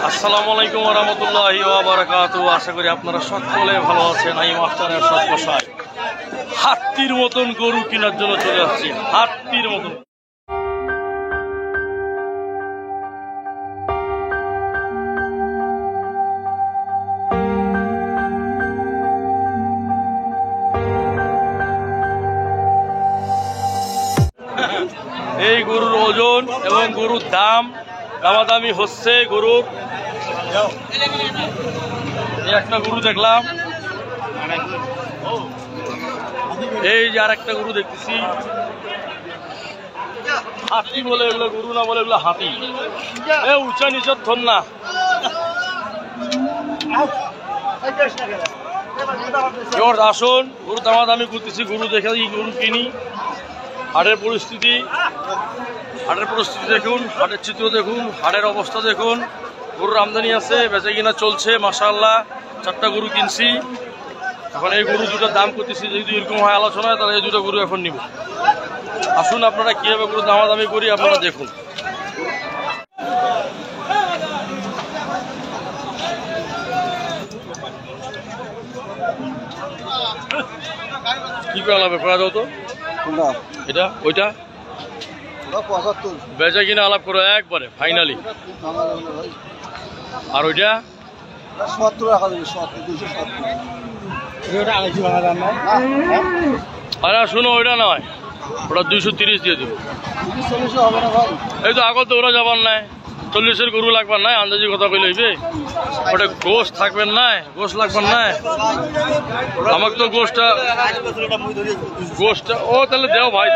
আসসালামু আলাইকুম ওয়া রাহমাতুল্লাহি ওয়া বারাকাতুহু। আশা করি আপনারা সকলে ভালো আছেন। আমি মাস্টারের সব কষাই হাতির মতন গরু কেনার জন্য চলে যাচ্ছি। হাতির মতন এই গরুর ওজন এবং গরুর দামাদামি হচ্ছে। গরুর একটা গরু দেখলাম, এই যে আর একটা গরু দেখতেছি। হাতি বলে এগুলো, গরু না বলে এগুলো হাতি। এ উঁচা নিচের ধর না। আসুন, গরু দামাদামি করতেছি। গরু দেখে গরু কিনি। হাটের পরিস্থিতি দেখুন, হাটের চিত্র দেখুন, হাটের অবস্থা দেখুন। গরুর আমদানি আছে, বেচা কিনা চলছে মাশাআল্লাহ। 4টা গরু কিনছি। এখন এই গরু দুটোর দাম করতেছি। যদি এরকম হয় আলোচনায়, তাহলে এই দুটো গরু এখন নিব। আসুন, আপনারা কীভাবে গরু দামাদামি করি আপনারা দেখুন। কি করা লাগবে? করা যাও তো এটা ওইটা বেচা কিনা আলাপ করো একবারে ফাইনালি। আর ওইটা আরে শুনো, ওইটা নয়, ওটা 230 দিয়ে দেবো। এই তো আগল তো ওরা যাবার নাই, 40-এর গরু লাগবার নাই। আন্দাজি কথা কইলে হইবে? ওটা গোশ থাকবেন নাই, গোশ লাগবার নাই। আমাকে তো গোশটা ও তাহলে দেও ভাই,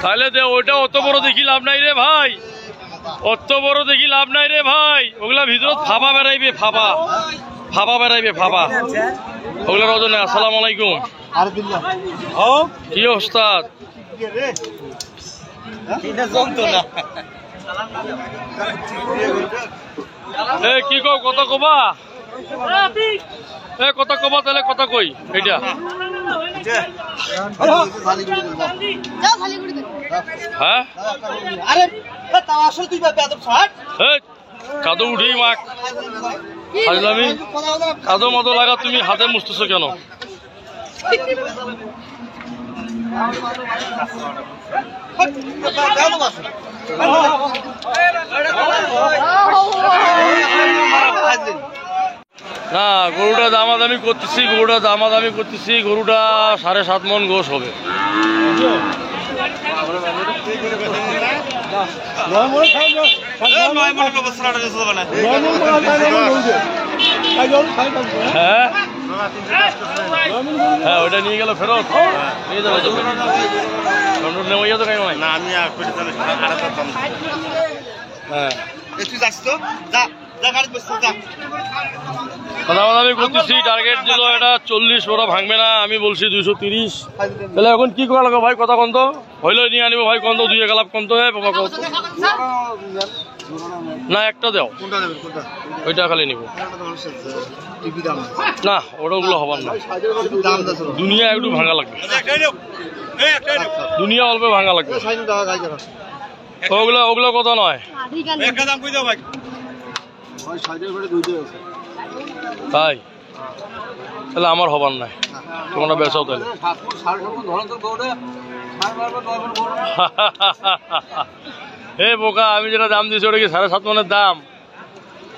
তাহলে দেও। ওইটা অত বড় দেখি লাভ নাই রে ভাই, অত বড় দেখি লাভ নাই রে ভাই। ওগুলা ভিতরত ফাবা বেড়াইবে, ফাবা বেড়াইবে, ফাবা। ওগুলার ওজনে। আসসালামু আলাইকুম। কি ওস্তাদ? কি কও, কত কবা? কত কবা তাহলে? কত কই এইটা? হ্যাঁ, কাদো উঠেই মাক আমি কাদো মতো লাগা। তুমি হাতে মুছতেছো কেন? না, গরুটা দামাদামি করতেছি, গরুটা 7.5 মণ গোশ হবে। হ্যাঁ হ্যাঁ, ওইটা নিয়ে গেল ফেরত নিয়ে যাবে। হ্যাঁ, দামাদামি করতেছি। টার্গেট দিল এটা 40, ওরা ভাঙবে না। আমি বলছি 230। তাহলে এখন কি করা লাগবে ভাই? কথা কন্ত হইলে নিয়ে আনিব ভাই। কন্ত 2 গালাপ কন্ত বাবা, কত না একটা দেও। ওইটা খালি নিব না, ওগুলো হবার না। দুনিয়া একটু ভাঙা লাগবে, দুনিয়া অল্প ভাঙা লাগবে। ওগুলো কথা নয়। তাই তাহলে আমার হবার নাই, তোমরা বেচাও তাহলে। হে বোকা, আমি যেটা দাম দিয়েছি ওটা কি 7.5 মণের দাম?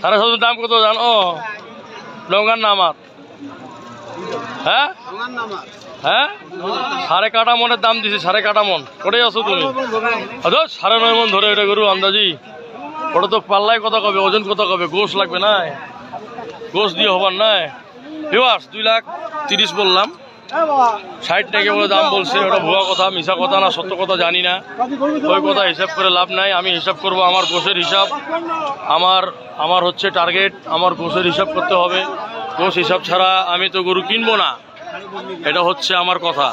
7.5 দাম কত জানো? লঙ্গার নামাত। হ্যাঁ হ্যাঁ, 9.5 মণের দাম দিছি। 9.5 মণ কোটাই আছো তুমি? 9.5 মণ ধরে এটা গরু আন্দাজি। ওটা তো পাল্লাই কথা কবে, ওজন কথা কবে, গোশ লাগবে না, গোশ দিয়ে হবার নাই। 2,30,000 বললাম। 60 টাকা বলে দাম বলছে। ওটা ভুয়া কথা, মিশা কথা না সত্য কথা জানি না। ওই কথা হিসাব করে লাভ নাই। আমি হিসাব করব আমার গোশের হিসাব। আমার হচ্ছে টার্গেট, আমার গোশের হিসাব করতে হবে। গোশ হিসাব ছাড়া আমি তো গরু কিনবো না, এটা হচ্ছে আমার কথা।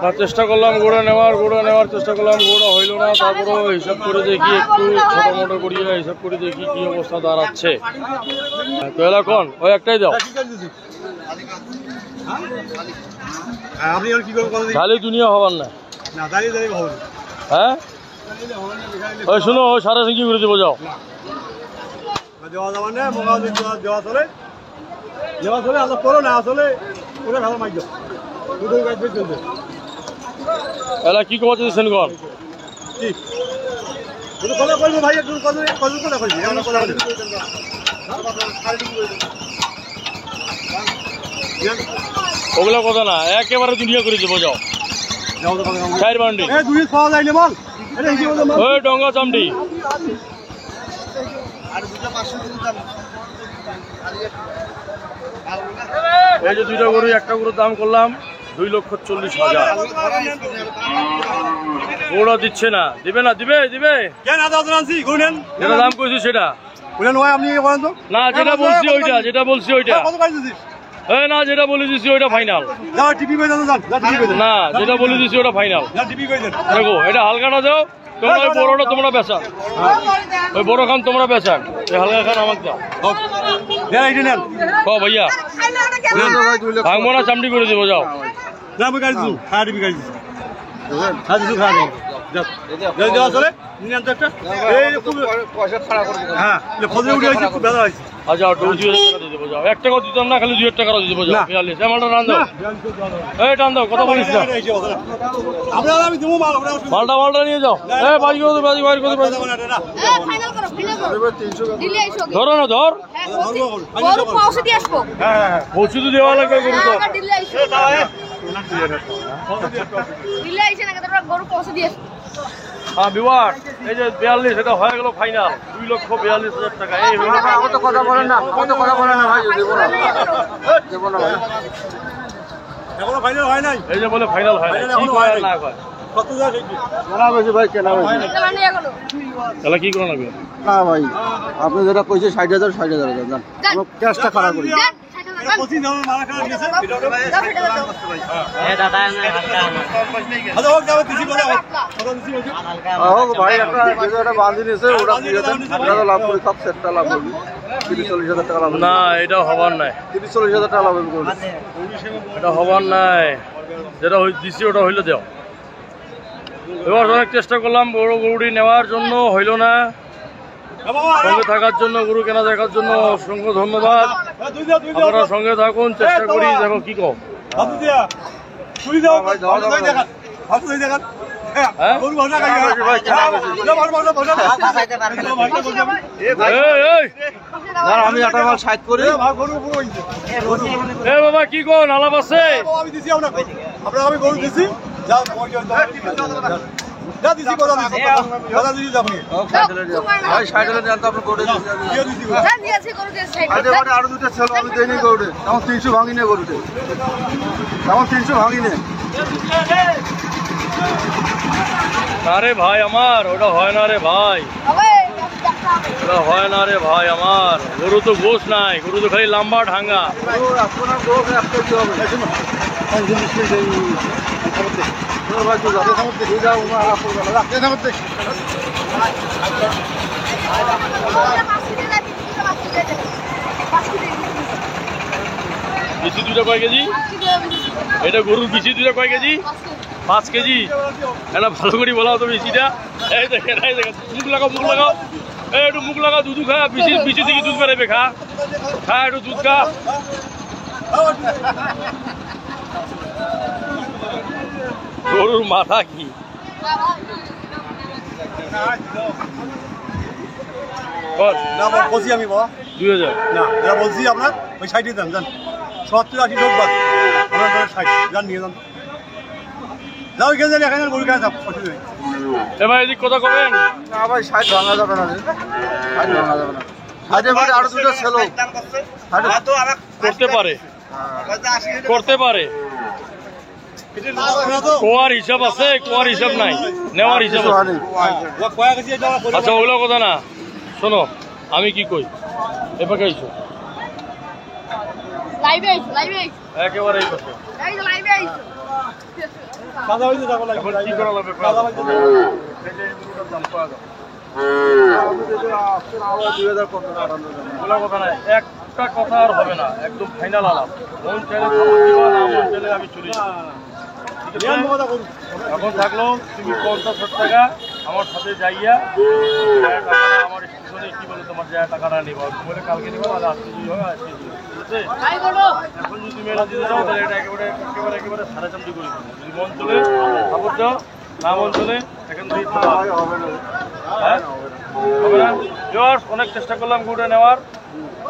না চেষ্টা করলাম গোড়া নেওয়ার চেষ্টা করলাম, গোড়া হইল না। তারপরেও হিসাব করে দেখি, একটু ছোটো মোটো করিয়ে হিসাব করে দেখি কি অবস্থা দাঁড়াচ্ছে। তো এখন ওই একটাই দাও, খালি দুনিয়া হবার না। হ্যাঁ ওই শুনো, ওই সারা সিঙ্গি করে দেবো, যাও। এলা কি খবর চলছেন গন? ওগুলো কথা না, একেবারে দুনিয়া করে দেবো, যাও। চার বান্ডি ওই ডঙ্গা চামড়ি। এই যে দুইটা গরু, একটা গরুর দাম করলাম 2,40,000। গরু দিচ্ছে না, দিবে না, দিবে দিবে যেটা দাম কইছি সেটা না, যেটা বলছি ওইটা, যেটা বলছি ওইটা না, যেটা বলে দিচ্ছি ওইটা ফাইনাল না, যেটা বলে দিচ্ছি ওটা ফাইনাল। দেখো এটা হালকাটা দাও, তোমরা ওই বড়টা তোমরা বেচান, ওই বড় খান তোমরা বেচান, এই হালকা খান আমাকে দাও। ভাইয়া ভাঙবো না, চামড়ি করে দেবো, যাও। আচ্ছা 2,000 টাকা দিয়ে দেবো, যাও। 1 টাকাও দিতাম না, খালি 2,000 টাকা দিয়ে দেবো, যাও। 42 মালটা টান দাও, এই টান দাও, কথা বলিস না, মালটা নিয়ে যাও। ধরো না, ধর ওষুধ দেওয়া লাগবে গরু তো। হ্যাঁ বিবার, এই যে 42, এটা হয়ে গেল ফাইনাল, 2,42,000 টাকা। এই কথা বলেন না, কত কথা বলেন না ভাই, দেবো না, দেবো না ভাই, এখনো ফাইনাল হয় নাই। এই যে বলে ফাইনাল হয় না, কি কয় না কয়, কেনা বেশি ভাই, কেনা বেশি। তাহলে কি করে লাগবে না ভাই, আপনি যেটা কইছে 60,000 60,000 দেন, ক্যাশটা খারাপ করি। না এটা হবার নাই, 30-40,000 টাকা লাভ হবে, এটা হবার নাই, যেটা দিচ্ছি ওটা হইলে দেও। এবার অনেক চেষ্টা করলাম বড় গরুটি নেওয়ার জন্য, হইল না। সঙ্গে থাকার জন্য, গরু কেনা দেখার জন্য অসংখ্য ধন্যবাদ। আপনারা সঙ্গে থাকুন, চেষ্টা করি, দেখো কি কম। আমি 60 করি বাবা, কি কো আলাপ আছে? আমি গরু দিছি, আরো দুটো ছিল, আমি দেয়নি গরুটে, তেমন 300 ভাঙি নে, গরুটে তেমন 300 ভাঙি নে। আরে ভাই আমার ওটা হয় না রে ভাই, ওটা হয় না রে ভাই আমার। গরু তো গোশ নাই, গরু তো খালি লম্বা ঢাঙ্গা। বিচি দুটা কয় কেজি? এটা গরুর বিচি দুটা কয় কেজি? 5 কেজি। এটা ভালো করে বলাও তো বিচিটা। এই দেখেন, এই দেখেন, মুখ লাগাও, মুখ লাগাও, এই একটু মুখ লাগাও, দুধ খা, বিচি থেকে দুধ বেরোবে, খা খা, একটু দুধ খা। গরুর মাথা কি বলছি আমি, 2000 না যা বলছি আপনার ওই 60 দাম, জান 70-80 লোক বাদ, আপনার 60 জান নিয়ে যান, যাও গিয়ে যান এখানে গরু গাছ অসুবিধা নেই। এবার এদিক কথা কবেন না ভাই, 60 ভাঙা যাবে না, 60 ভাঙা যাবে না, 60 বাদে আরো দুটো ছিল করতে পারে, করতে পারে। কোয়ার হিসাব আছে, কোয়ার হিসাব নাই, নেওয়ার হিসাব আছে। আচ্ছা ওগুলো কথা না, শোনো আমি কি কই, এপাকে আইসো একেবারে এখন কি করা লাগবে? দাম পাওয়া যাবে কথা নাই, একটা কথা আর হবে না, একদম ফাইনাল আলাপ। মন চাইলে খবর দিবা, না মন চাইলে আমি চলে যাবো। এখন থাকলো তুমি 50 টাকা আমার সাথে যাইয়া আমার স্টেশনে কি বলে তোমার যা টাকাটা নিবা, বলে কালকে নিবা, আর আজকে যদি হয় আজকে দিও, ঠিক আছে? এখন যদি তুমি এটা দিতে চাও তাহলে এটা একেবারে একেবারে একেবারে 4.5 করে দেবো। যদি মন চলে খবর দাও, না মন চলে এখন দুই হবে না। অনেক চেষ্টা করলাম গরুটা নেওয়ার,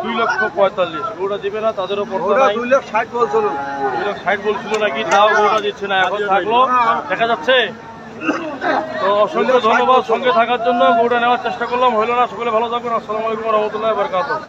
2,45,000 গরুটা দিবে না, তাদেরও 2,60,000 বলছিল, 2,60,000 বলছিল নাকি, তাও গরুটা দিচ্ছে না। এখন থাকলো দেখা যাচ্ছে। তো অসংখ্য ধন্যবাদ সঙ্গে থাকার জন্য। গরুটা নেওয়ার চেষ্টা করলাম, হইলো না। সকলে ভালো থাকবেন। আসসালামু আলাইকুম ওয়া রাহমাতুল্লাহি ওয়া বারাকাতুহু।